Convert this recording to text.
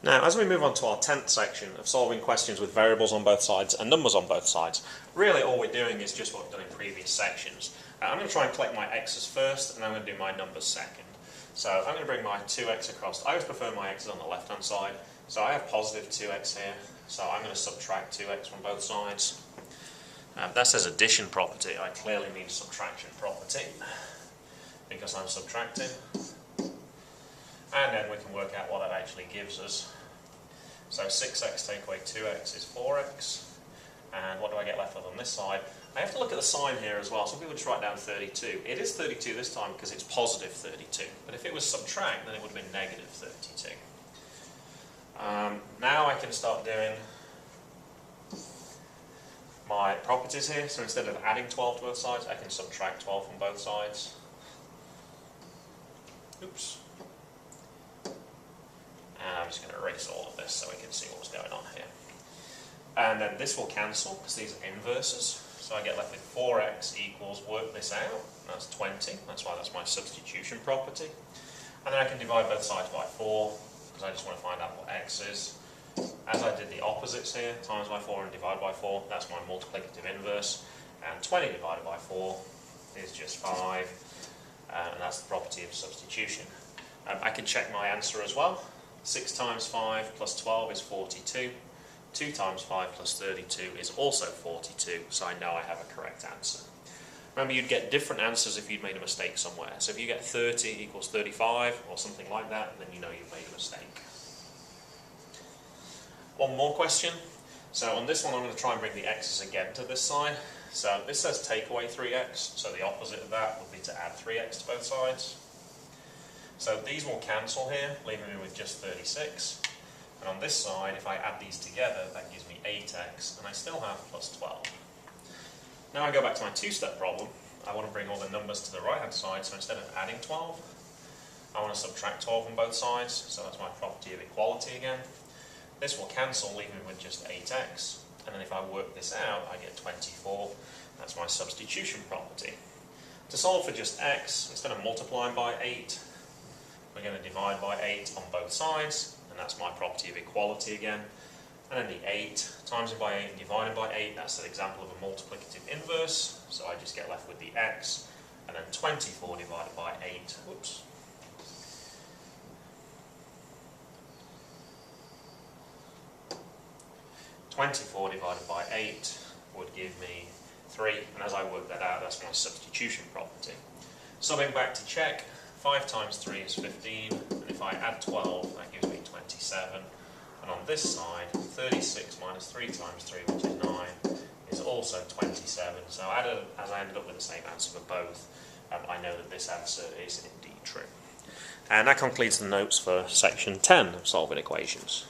Now, as we move on to our 10th section of solving questions with variables on both sides and numbers on both sides, really all we're doing is just what we've done in previous sections. I'm going to try and collect my x's first, and I'm going to do my numbers second. So I'm going to bring my 2x across. I always prefer my x's on the left-hand side, so I have positive 2x here, so I'm going to subtract 2x from both sides. That says addition property. I clearly mean subtraction property, because I'm subtracting. And then we can work out what that actually gives us. So 6x take away 2x is 4x. And what do I get left with on this side? I have to look at the sign here as well. Some people just write down 32. It is 32 this time because it's positive 32. But if it was subtract, then it would have been negative 32. Now I can start doing my properties here. So instead of adding 12 to both sides, I can subtract 12 from both sides. Oops. And I'm just going to erase all of this so we can see what's going on here. And then this will cancel because these are inverses. So I get left with 4x equals, work this out, that's 20. That's why that's my substitution property. And then I can divide both sides by 4 because I just want to find out what x is. As I did the opposites here, times by 4 and divide by 4, that's my multiplicative inverse. And 20 divided by 4 is just 5. And that's the property of substitution. I can check my answer as well. 6 times 5 plus 12 is 42. 2 times 5 plus 32 is also 42, so I know I have a correct answer. Remember, you'd get different answers if you'd made a mistake somewhere. So if you get 30 equals 35 or something like that, then you know you've made a mistake. One more question. So on this one I'm going to try and bring the x's again to this side. So this says take away 3x, so the opposite of that would be to add 3x to both sides. So these will cancel here, leaving me with just 36. And on this side, if I add these together, that gives me 8x, and I still have plus 12. Now I go back to my two-step problem. I want to bring all the numbers to the right-hand side, so instead of adding 12, I want to subtract 12 from both sides, so that's my property of equality again. This will cancel, leaving me with just 8x, and then if I work this out, I get 24. That's my substitution property. To solve for just x, instead of multiplying by 8, we're going to divide by 8 on both sides, and that's my property of equality again. And then the 8 times by 8 and divided by 8, that's an example of a multiplicative inverse, so I just get left with the x, and then 24 divided by 8, whoops. (24) divided by 8 would give me 3, and as I work that out, that's my substitution property. Subbing back to check, 5 times 3 is 15, and if I add 12, that gives me 27. And on this side, 36 minus 3 times 3, which is 9, is also 27. So as I ended up with the same answer for both, I know that this answer is indeed true. And that concludes the notes for section 10 of solving equations.